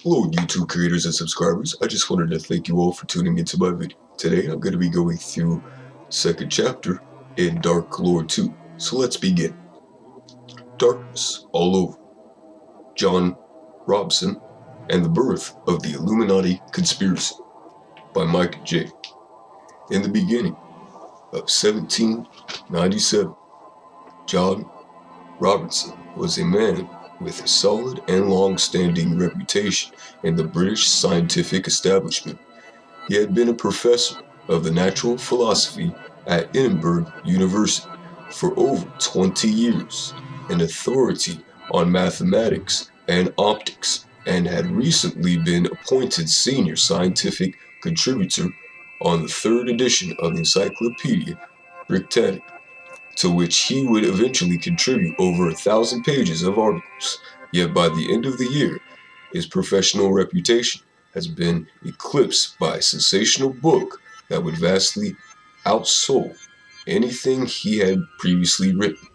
Hello YouTube creators and subscribers, I just wanted to thank you all for tuning into my video. Today I'm going to be going through the second chapter in Darklore 2, so let's begin. Darkness All Over, John Robson and the Birth of the Illuminati Conspiracy by Mike J. In the beginning of 1797, John Robinson was a man with a solid and long-standing reputation in the British scientific establishment. He had been a professor of the natural philosophy at Edinburgh University for over 20 years, an authority on mathematics and optics, and had recently been appointed senior scientific contributor on the third edition of the Encyclopedia Britannica, to which he would eventually contribute over 1,000 pages of articles. Yet by the end of the year, his professional reputation has been eclipsed by a sensational book that would vastly outsell anything he had previously written,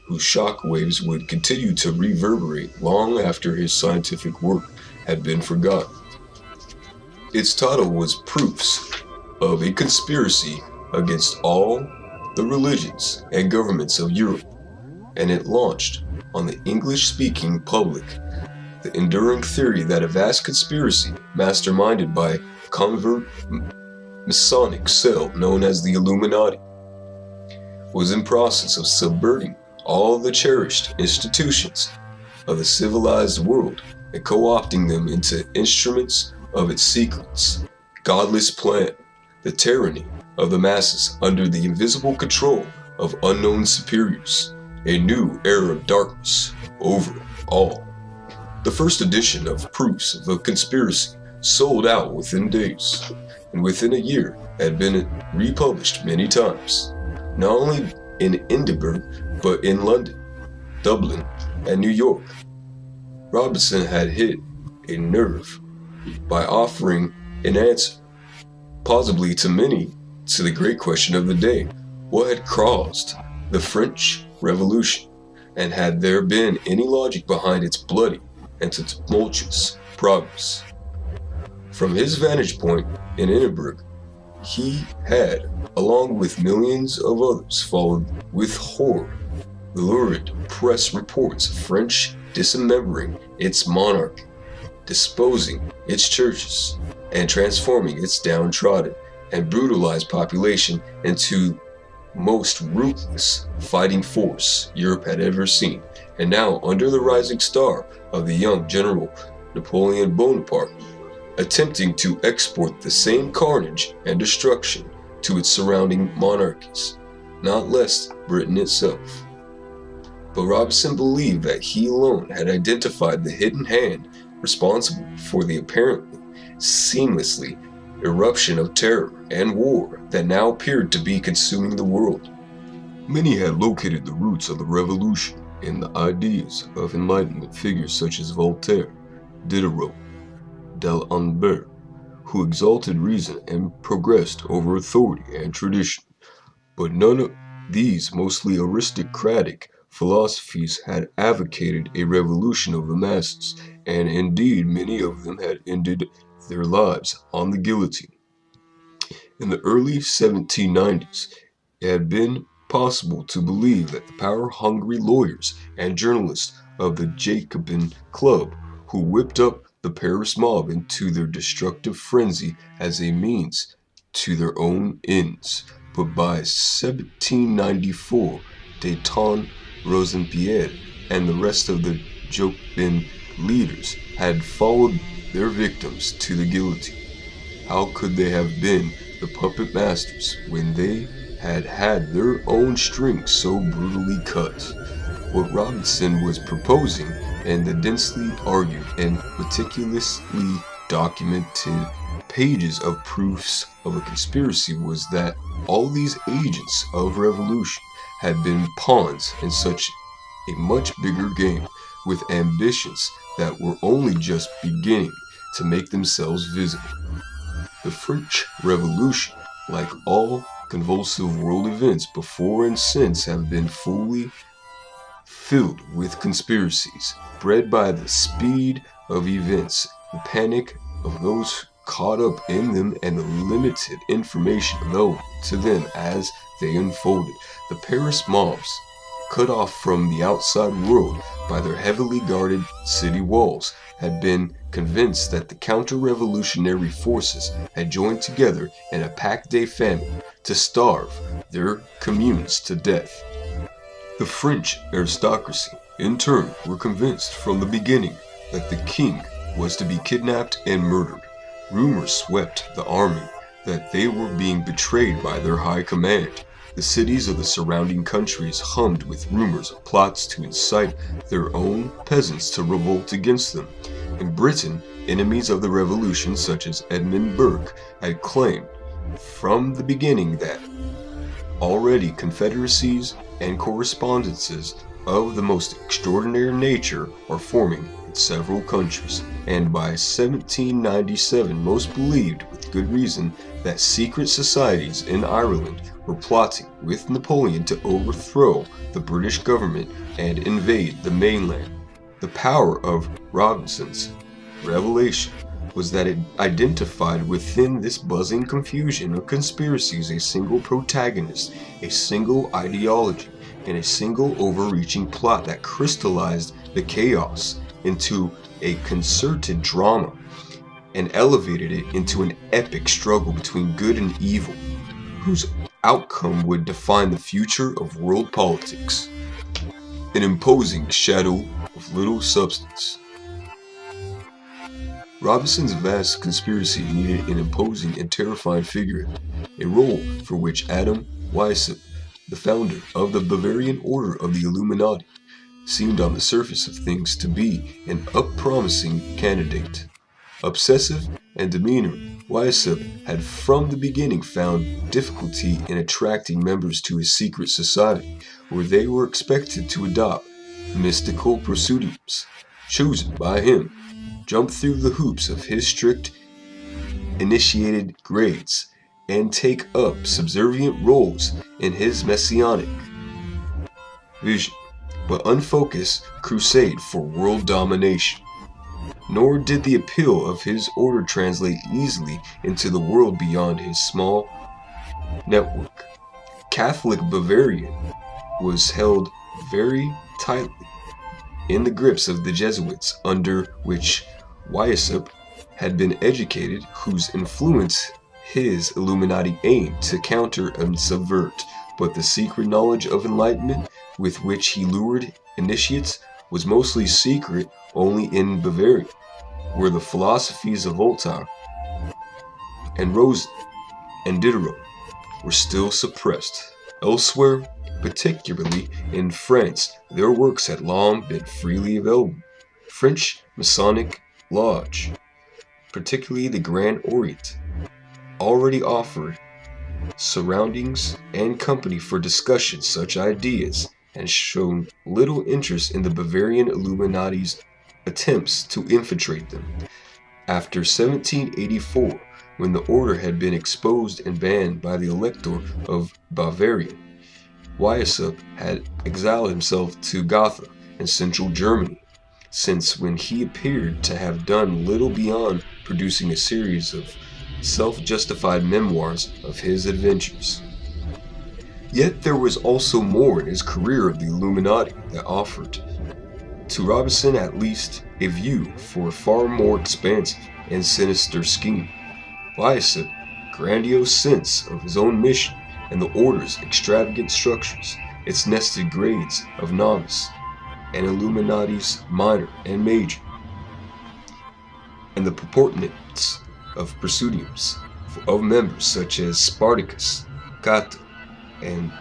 whose shockwaves would continue to reverberate long after his scientific work had been forgotten. Its title was Proofs of a Conspiracy Against All the Religions and Governments of Europe, and it launched on the English-speaking public the enduring theory that a vast conspiracy masterminded by a covert Masonic cell known as the Illuminati was in process of subverting all the cherished institutions of the civilized world and co-opting them into instruments of its secrets, godless plan, the tyranny of the masses under the invisible control of unknown superiors, a new era of darkness over all. The first edition of Proofs of a Conspiracy sold out within days, and within a year had been republished many times, not only in Edinburgh, but in London, Dublin, and New York. Robinson had hit a nerve by offering an answer, possibly to many, to the great question of the day: what had caused the French Revolution, and had there been any logic behind its bloody and tumultuous progress? From his vantage point in Edinburgh, he had, along with millions of others, followed with horror the lurid press reports of French dismembering its monarchy, disposing its churches, and transforming its downtrodden and brutalized population into most ruthless fighting force Europe had ever seen. And now, under the rising star of the young General Napoleon Bonaparte, attempting to export the same carnage and destruction to its surrounding monarchies, not less Britain itself. But Robinson believed that he alone had identified the hidden hand responsible for the apparently seamlessly eruption of terror and war that now appeared to be consuming the world. Many had located the roots of the revolution in the ideas of Enlightenment figures such as Voltaire, Diderot, D'Alembert, who exalted reason and progressed over authority and tradition. But none of these mostly aristocratic philosophies had advocated a revolution of the masses, and indeed many of them had ended their lives on the guillotine. In the early 1790s, it had been possible to believe that the power-hungry lawyers and journalists of the Jacobin Club, who whipped up the Paris mob into their destructive frenzy as a means to their own ends. But by 1794, Danton, Robespierre, and the rest of the Jacobin leaders had followed their victims to the guillotine. How could they have been the puppet masters when they had had their own strings so brutally cut? What Robinson was proposing, and the densely argued and meticulously documented pages of Proofs of a Conspiracy, was that all these agents of revolution had been pawns in such a much bigger game, with ambitions that were only just beginning to make themselves visible. The French Revolution, like all convulsive world events before and since, have been fully filled with conspiracies, bred by the speed of events the panic of those caught up in them, and the limited information available to them as they unfolded. The Paris mobs, cut off from the outside world by their heavily guarded city walls, had been convinced that the counter-revolutionary forces had joined together in a pack-day famine to starve their communes to death. The French aristocracy, in turn, were convinced from the beginning that the king was to be kidnapped and murdered. Rumors swept the army that they were being betrayed by their high command. The cities of the surrounding countries hummed with rumors of plots to incite their own peasants to revolt against them. In Britain, enemies of the revolution such as Edmund Burke had claimed from the beginning that already confederacies and correspondences of the most extraordinary nature are forming in several countries, and by 1797 most believed with good reason that secret societies in Ireland were plotting with Napoleon to overthrow the British government and invade the mainland. The power of Robinson's revelation was that it identified within this buzzing confusion of conspiracies a single protagonist, a single ideology, and a single overreaching plot that crystallized the chaos into a concerted drama and elevated it into an epic struggle between good and evil, whose outcome would define the future of world politics. An imposing shadow of little substance. Robinson's vast conspiracy needed an imposing and terrifying figurehead, a role for which Adam Weishaupt, the founder of the Bavarian Order of the Illuminati, seemed on the surface of things to be an unpromising candidate. Obsessive and demeanor, Weishaupt had from the beginning found difficulty in attracting members to his secret society, where they were expected to adopt mystical procedures chosen by him, jump through the hoops of his strict initiated grades, and take up subservient roles in his messianic vision, but unfocused crusade for world domination. Nor did the appeal of his order translate easily into the world beyond his small network. Catholic Bavaria was held very tightly in the grips of the Jesuits, under which Weishaupt had been educated, whose influence his Illuminati aimed to counter and subvert, but the secret knowledge of enlightenment with which he lured initiates was mostly secret only in Bavaria, where the philosophies of Voltaire and Rousseau and Diderot were still suppressed. Elsewhere, particularly in France, their works had long been freely available. French Masonic Lodge, particularly the Grand Orient, already offered surroundings and company for discussion such ideas, and shown little interest in the Bavarian Illuminati's attempts to infiltrate them. After 1784, when the order had been exposed and banned by the Elector of Bavaria, Weishaupt had exiled himself to Gotha in central Germany, since when he appeared to have done little beyond producing a series of self-justified memoirs of his adventures. Yet there was also more in his career of the Illuminati that offered to Robinson at least a view for a far more expansive and sinister scheme. Weishaupt's grandiose sense of his own mission and the order's extravagant structures, its nested grades of novice and Illuminati's minor and major, and the purportents of pursuitiums of members such as Spartacus, Cato, and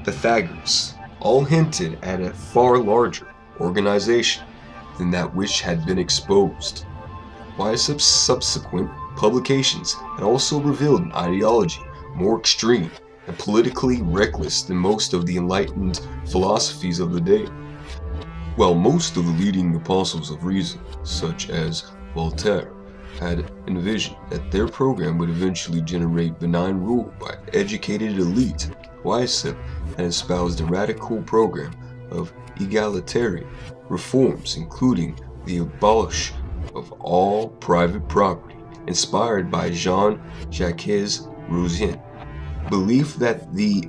Pythagoras, all hinted at a far larger organization than that which had been exposed. Weishaupt's subsequent publications had also revealed an ideology more extreme and politically reckless than most of the enlightened philosophies of the day. While most of the leading apostles of reason, such as Voltaire, had envisioned that their program would eventually generate benign rule by an educated elite, Weishaupt had espoused a radical program of egalitarian reforms, including the abolition of all private property, inspired by Jean-Jacques Rousseau. Belief that the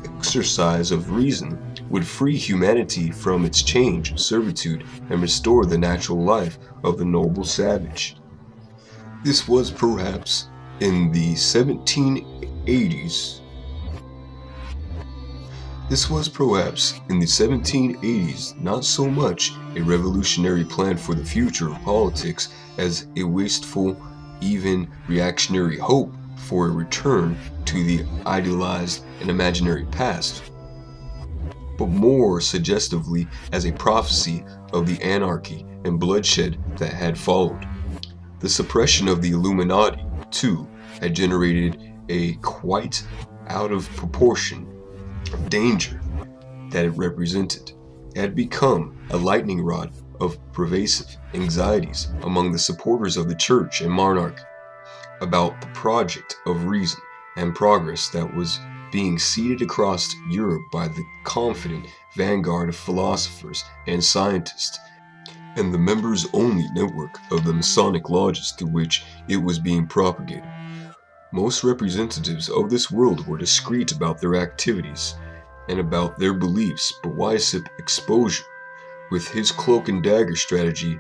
exercise of reason would free humanity from its chains of servitude and restore the natural life of the noble savage. This was perhaps in the 1780s. Not so much a revolutionary plan for the future of politics as a wasteful, even reactionary hope for a return to the idealized and imaginary past, but more suggestively as a prophecy of the anarchy and bloodshed that had followed. The suppression of the Illuminati, too, had generated a quite out of proportion danger that it represented. It had become a lightning rod of pervasive anxieties among the supporters of the church and monarchy about the project of reason and progress that was being seeded across Europe by the confident vanguard of philosophers and scientists, and the members-only network of the Masonic lodges through which it was being propagated. Most representatives of this world were discreet about their activities and about their beliefs, but Weishaupt exposure, with his cloak and dagger strategy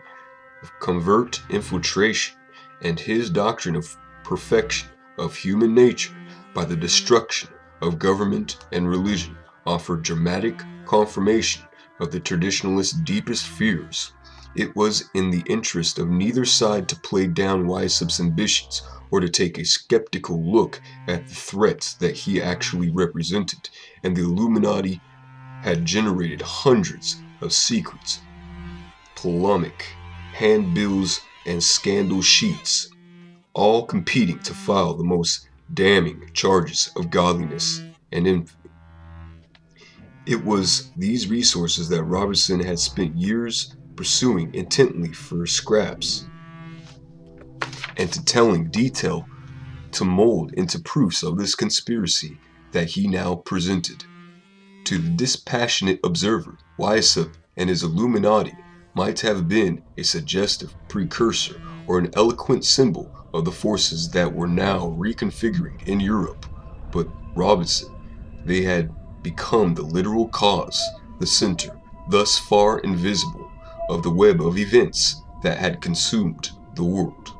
of covert infiltration and his doctrine of perfection of human nature by the destruction of government and religion, offered dramatic confirmation of the traditionalists' deepest fears. It was in the interest of neither side to play down Weishaupt's ambitions or to take a skeptical look at the threats that he actually represented, and the Illuminati had generated hundreds of secrets, polemic, handbills, and scandal sheets, all competing to file the most damning charges of godliness and infamy. It was these resources that Robertson had spent years pursuing intently for scraps and to telling detail to mold into proofs of this conspiracy that he now presented. To the dispassionate observer, Weishaupt and his Illuminati might have been a suggestive precursor or an eloquent symbol of the forces that were now reconfiguring in Europe, but Robertson, they had become the literal cause, the center, thus far invisible, of the web of events that had consumed the world.